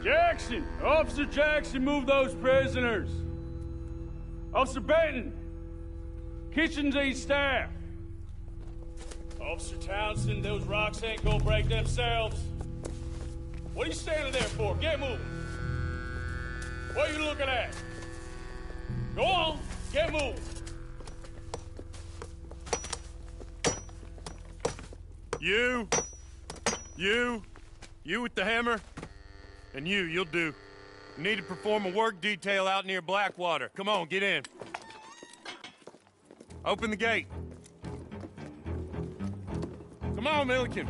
Jackson! Officer Jackson, move those prisoners! Officer Benton! Kitchens aid staff! Officer Townsend, those rocks ain't gonna break themselves. What are you standing there for? Get moving! What are you looking at? Go on, get moving! You with the hammer? And you'll do. You need to perform a work detail out near Blackwater. Come on, get in. Open the gate. Come on, Milliken.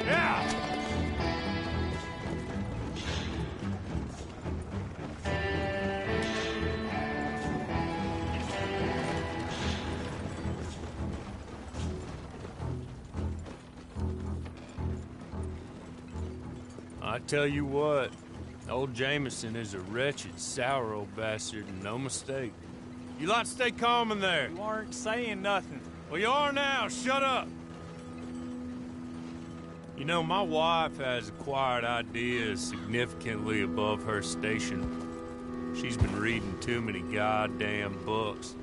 Yeah! I tell you what, old Jameson is a wretched, sour old bastard, and no mistake. You lot stay calm in there. You aren't saying nothing. Well, you are now. Shut up. You know, my wife has acquired ideas significantly above her station. She's been reading too many goddamn books.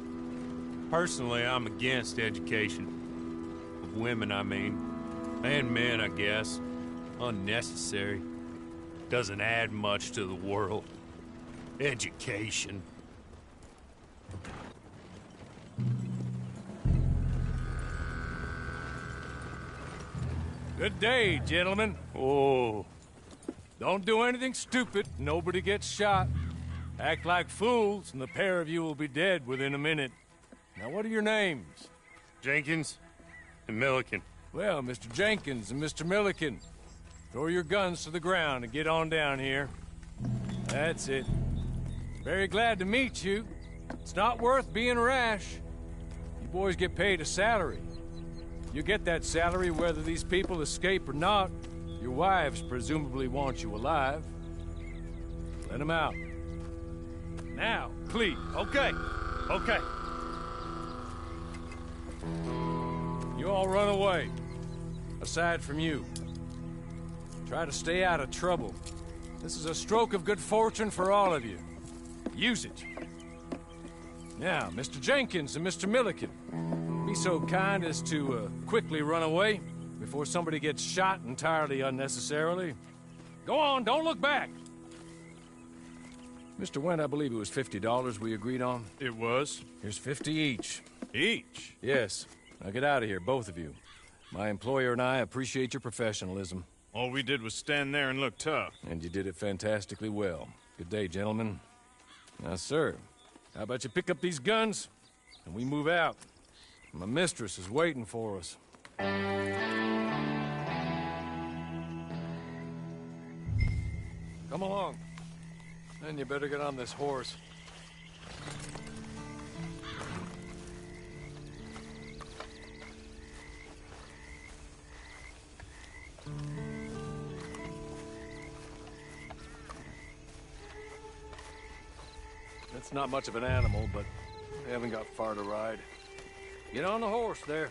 Personally, I'm against education. Of women, I mean. And men, I guess. Unnecessary. Doesn't add much to the world. Education. Good day, gentlemen. Oh. Don't do anything stupid. Nobody gets shot. Act like fools, and the pair of you will be dead within a minute. Now, what are your names? Jenkins and Milliken. Well, Mr. Jenkins and Mr. Milliken, throw your guns to the ground and get on down here. That's it. Very glad to meet you. It's not worth being rash. You boys get paid a salary. You get that salary whether these people escape or not. Your wives presumably want you alive. Let them out. Now, please. Okay. You all run away. Aside from you. Try to stay out of trouble. This is a stroke of good fortune for all of you. Use it. Now, Mr. Jenkins and Mr. Milliken, be so kind as to quickly run away before somebody gets shot entirely unnecessarily. Go on, don't look back. Mr. Wendt, I believe it was $50 we agreed on. It was. Here's 50 each. Each? Yes. Now get out of here, both of you. My employer and I appreciate your professionalism. All we did was stand there and look tough. And you did it fantastically well. Good day, gentlemen. Now, sir, how about you pick up these guns and we move out? My mistress is waiting for us. Come along. Then you better get on this horse. It's not much of an animal, but we haven't got far to ride. Get on the horse there.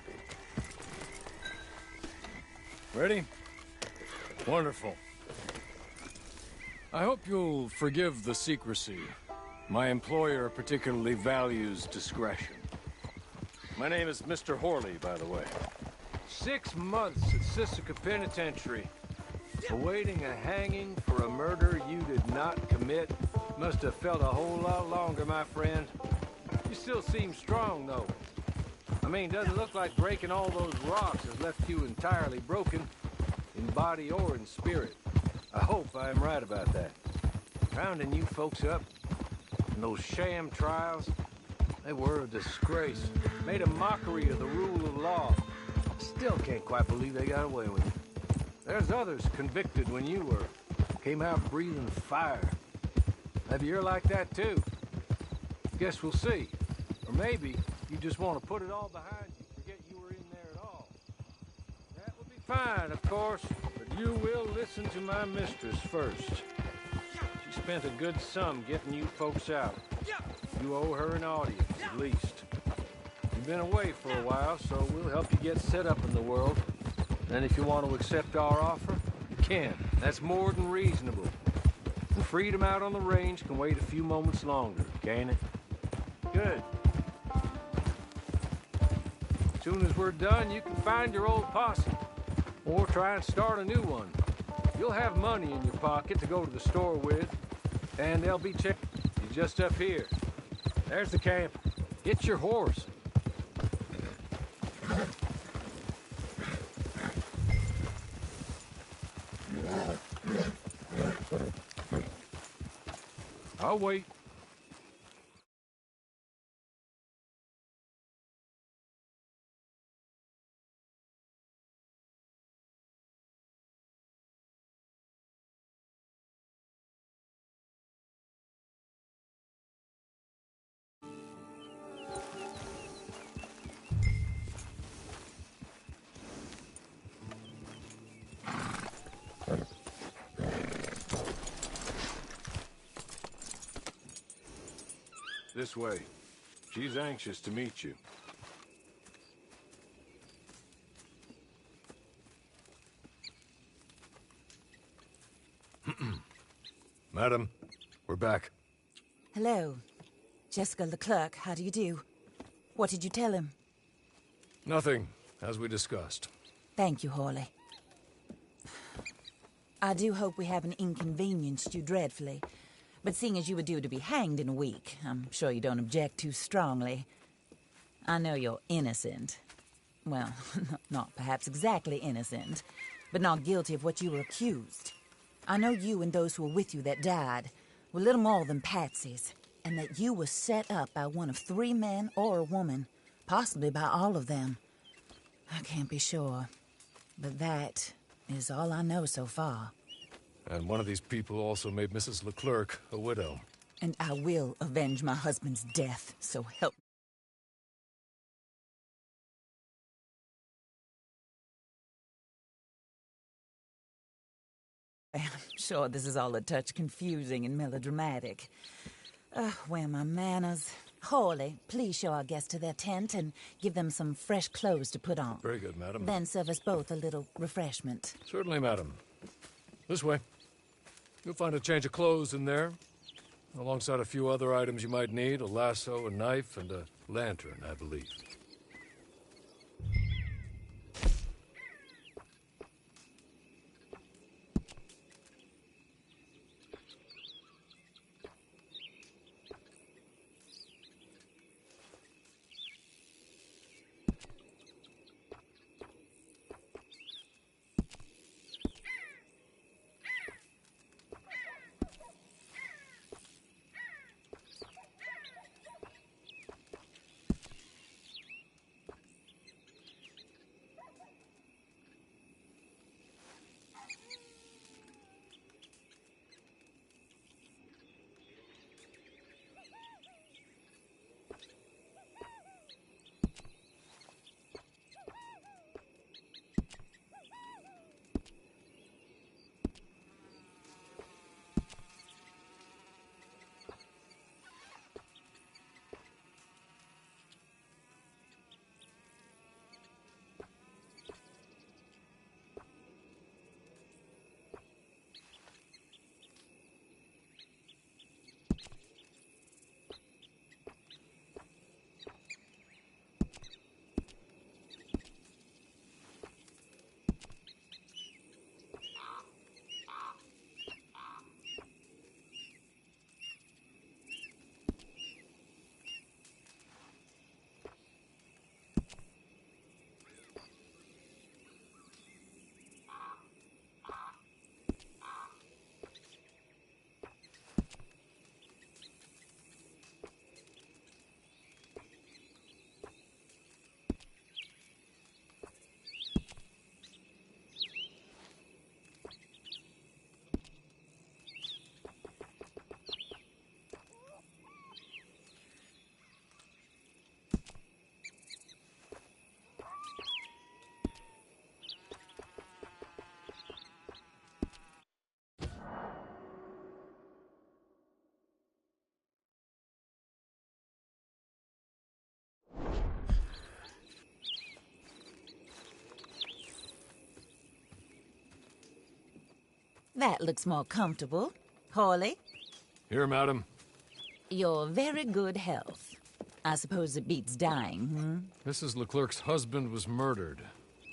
Ready? Wonderful. I hope you'll forgive the secrecy. My employer particularly values discretion. My name is Mr. Horley, by the way. 6 months at Sisika Penitentiary, awaiting a hanging for a murder you did not commit. Must have felt a whole lot longer, my friend. You still seem strong, though. I mean, doesn't look like breaking all those rocks has left you entirely broken, in body or in spirit. I hope I am right about that. Rounding you folks up, and those sham trials, they were a disgrace. Made a mockery of the rule of law. Still can't quite believe they got away with it. There's others convicted when you were. Came out breathing fire. Maybe you're like that too. Guess we'll see. Or maybe you just want to put it all behind you, forget you were in there at all. That would be fine, of course, but you will listen to my mistress first. She spent a good sum getting you folks out. You owe her an audience, at least. You've been away for a while, so we'll help you get set up in the world. And if you want to accept our offer, you can. That's more than reasonable. And freedom out on the range can wait a few moments longer, can't it? Good. As soon as we're done, you can find your old posse. Or try and start a new one. You'll have money in your pocket to go to the store with. And they'll be checked. You're just up here. There's the camp. Get your horse. I'll wait. This way. She's anxious to meet you. Madam, we're back. Hello. Jessica Leclerc, how do you do? What did you tell him? Nothing, as we discussed. Thank you, Hawley. I do hope we haven't inconvenienced you dreadfully. But seeing as you were due to be hanged in a week, I'm sure you don't object too strongly. I know you're innocent. Well, not perhaps exactly innocent, but not guilty of what you were accused. I know you and those who were with you that died were little more than patsies, and that you were set up by one of 3 men or a woman, possibly by all of them. I can't be sure, but that is all I know so far. And one of these people also made Mrs. Leclerc a widow. And I will avenge my husband's death, so help. I'm sure this is all a touch confusing and melodramatic. Where are my manners? Hawley, please show our guests to their tent and give them some fresh clothes to put on. Very good, madam. Then serve us both a little refreshment. Certainly, madam. This way. You'll find a change of clothes in there, alongside a few other items you might need, a lasso, a knife, and a lantern, I believe. That looks more comfortable. Hawley, Here, madam. your very good health. I suppose it beats dying, Mrs. Leclerc's husband was murdered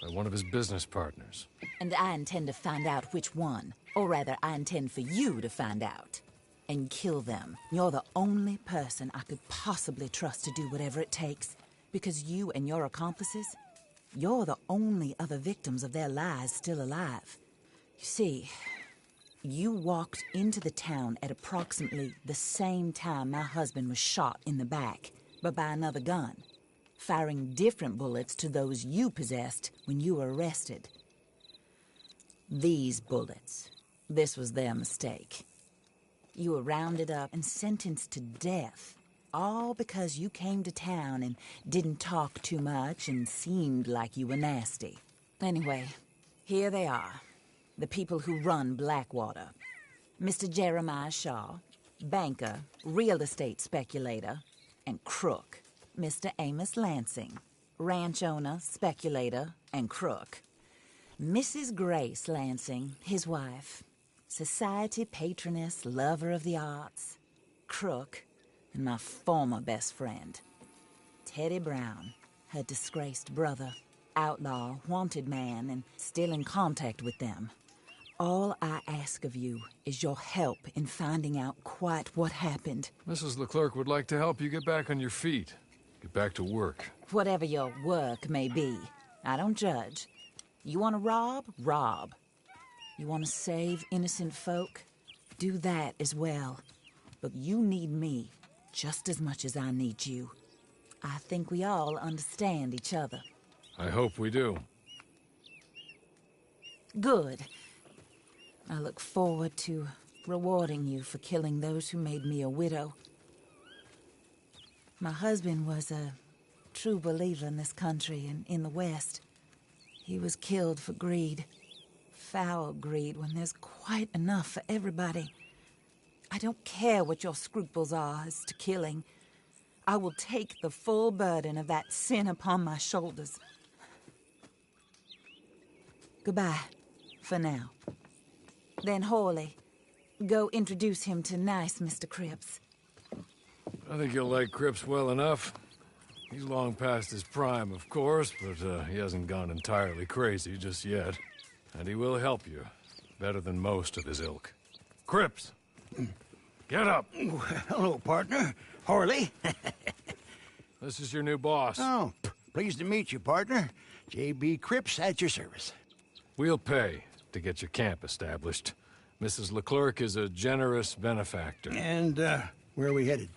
by one of his business partners. And I intend to find out which one. Or rather, I intend for you to find out. And kill them. You're the only person I could possibly trust to do whatever it takes. Because you and your accomplices, you're the only other victims of their lies still alive. You see, you walked into the town at approximately the same time my husband was shot in the back, but by another gun, firing different bullets to those you possessed when you were arrested. These bullets, this was their mistake. You were rounded up and sentenced to death, all because you came to town and didn't talk too much and seemed like you were nasty. Anyway, here they are, the people who run Blackwater. Mr. Jeremiah Shaw, banker, real estate speculator, and crook. Mr. Amos Lansing, ranch owner, speculator, and crook. Mrs. Grace Lansing, his wife, society patroness, lover of the arts, crook, and my former best friend. Teddy Brown, her disgraced brother, outlaw, wanted man, and still in contact with them. All I ask of you is your help in finding out quite what happened. Mrs. Leclerc would like to help you get back on your feet. Get back to work. Whatever your work may be, I don't judge. You want to rob? Rob. You want to save innocent folk? Do that as well. But you need me just as much as I need you. I think we all understand each other. I hope we do. Good. I look forward to rewarding you for killing those who made me a widow. My husband was a true believer in this country and in the West. He was killed for greed. Foul greed when there's quite enough for everybody. I don't care what your scruples are as to killing. I will take the full burden of that sin upon my shoulders. Goodbye, for now. Then Hawley, go introduce him to nice Mr. Cripps. I think you'll like Cripps well enough. He's long past his prime, of course, but he hasn't gone entirely crazy just yet. And he will help you, better than most of his ilk. Cripps! Get up! Hello, partner. Harley. This is your new boss. Oh, pleased to meet you, partner. J.B. Cripps at your service. We'll pay to get your camp established. Mrs. Leclerc is a generous benefactor. And, where are we headed?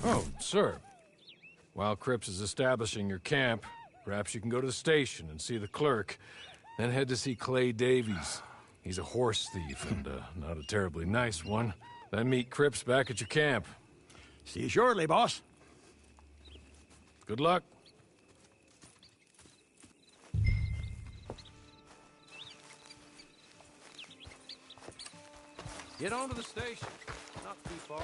Oh, sir. While Cripps is establishing your camp, perhaps you can go to the station and see the clerk, then head to see Clay Davies. He's a horse thief and not a terribly nice one. Then meet Cripps back at your camp. See you shortly, boss. Good luck. Get on to the station. Not too far.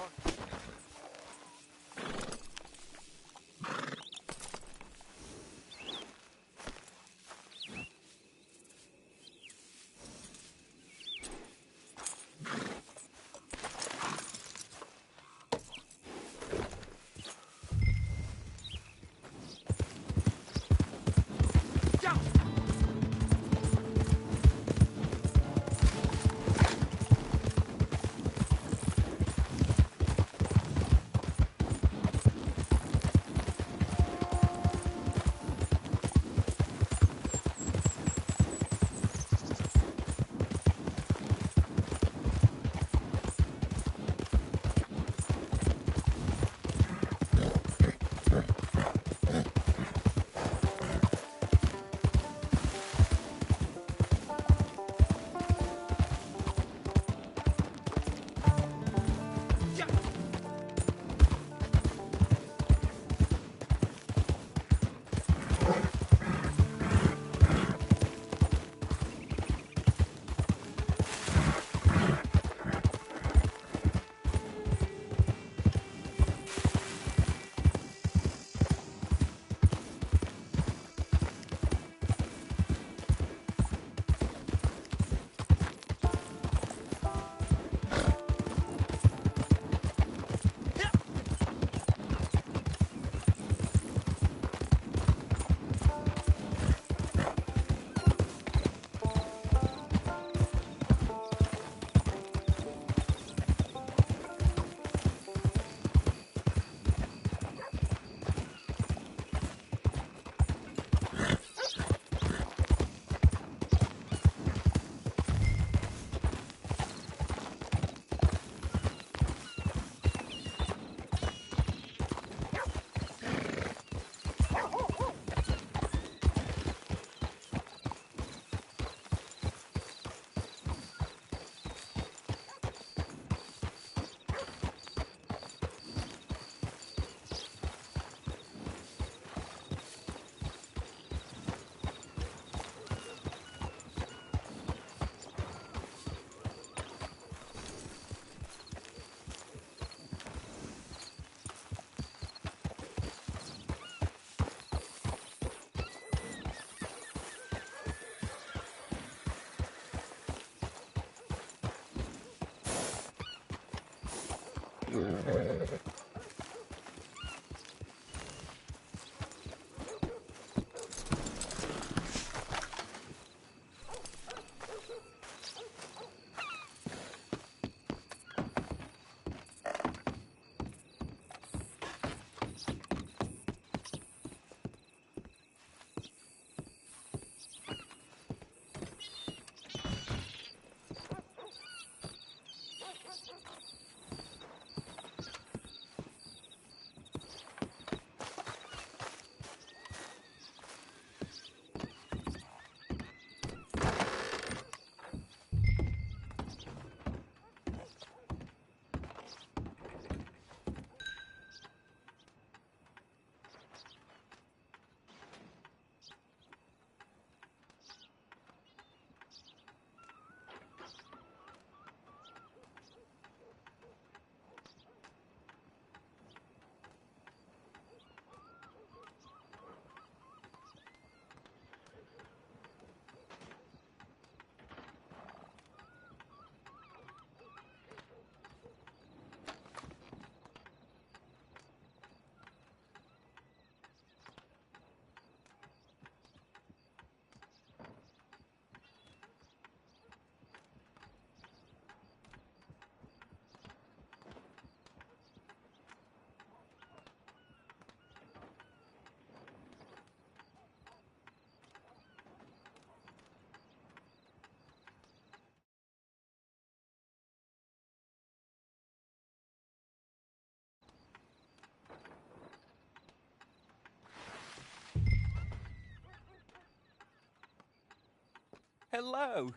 Hello.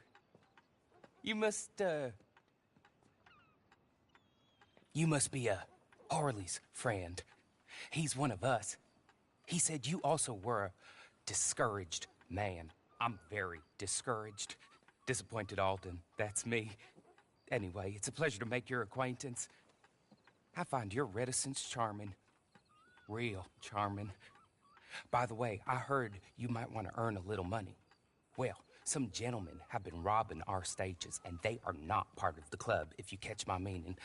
You must be Harley's friend. He's one of us. He said you also were a discouraged man. I'm very discouraged. Disappointed Alden, that's me. Anyway, it's a pleasure to make your acquaintance. I find your reticence charming. Real charming. By the way, I heard you might want to earn a little money. Well, some gentlemen have been robbing our stages, and they are not part of the club, if you catch my meaning.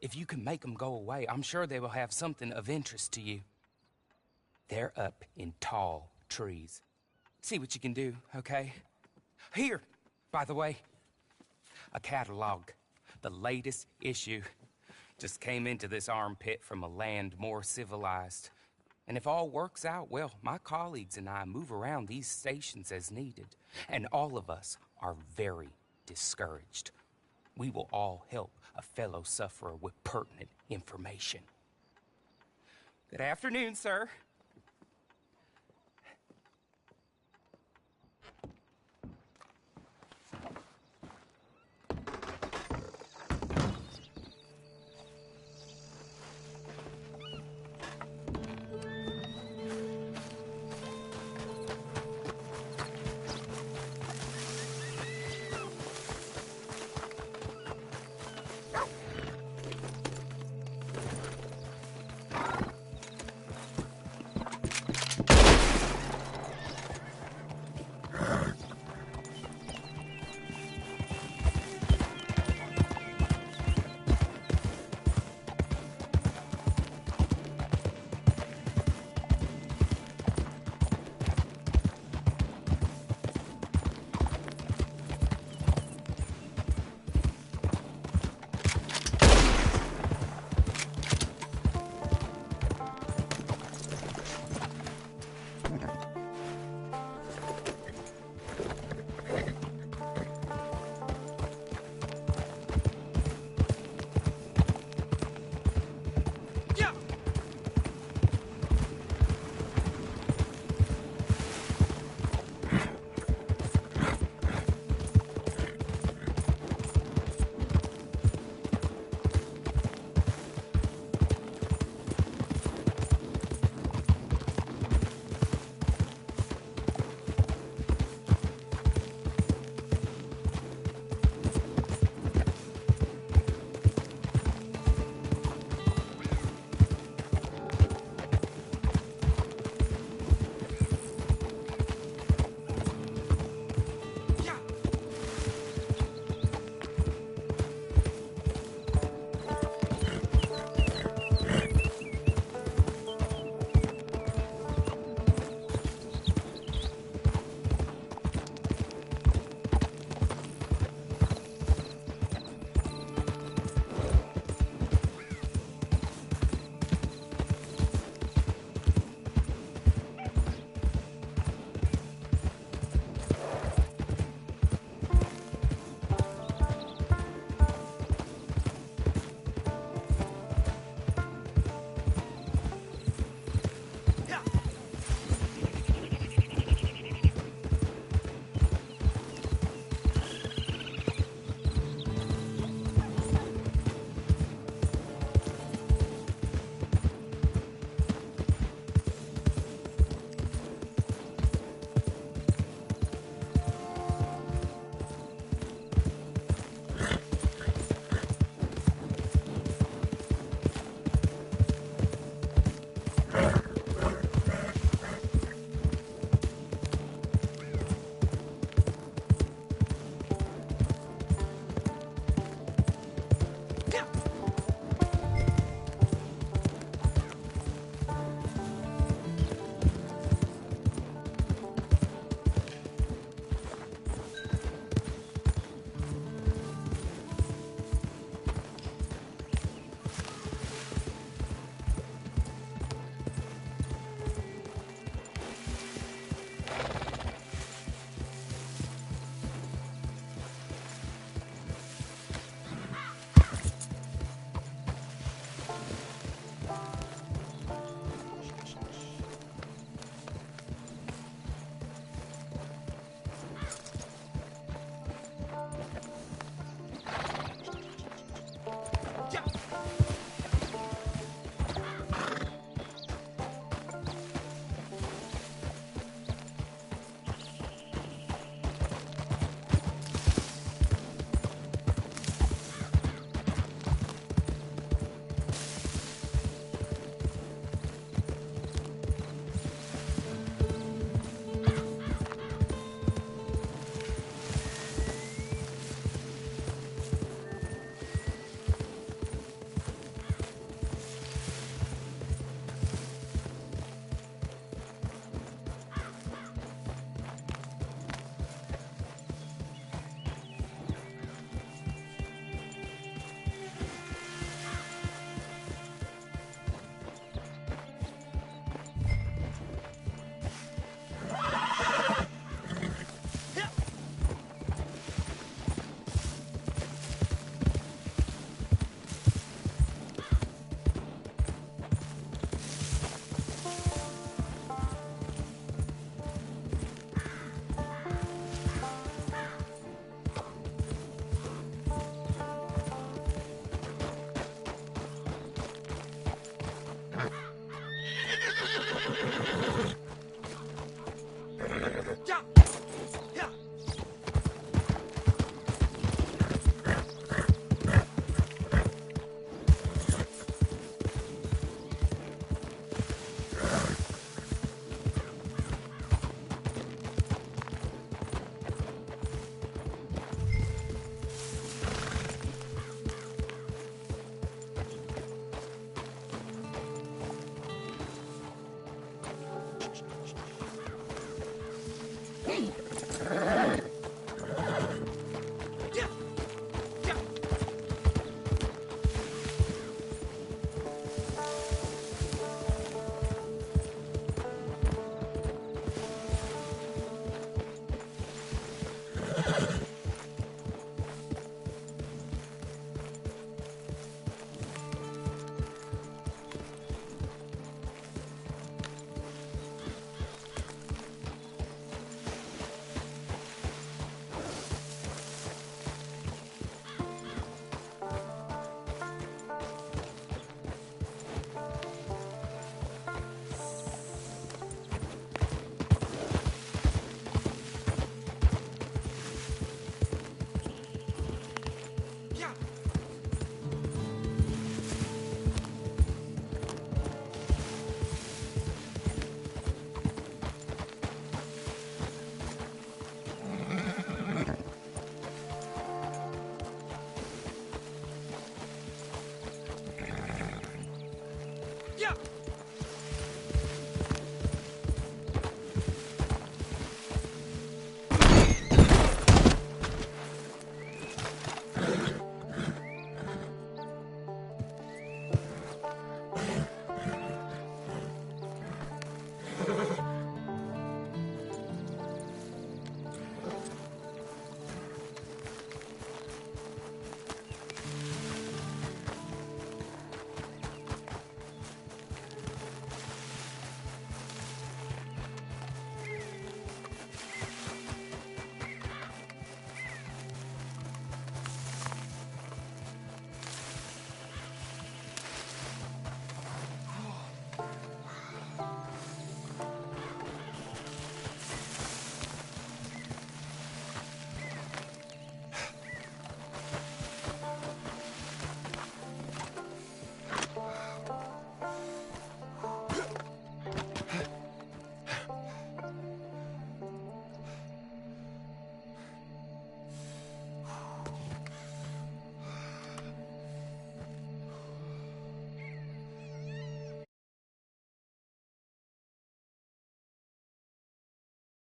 If you can make them go away, I'm sure they will have something of interest to you. They're up in tall trees. See what you can do, okay? Here, by the way, a catalog. The latest issue. Just came into this armpit from a land more civilized. And if all works out, well, my colleagues and I move around these stations as needed. And all of us are very discouraged. We will all help a fellow sufferer with pertinent information. Good afternoon, sir.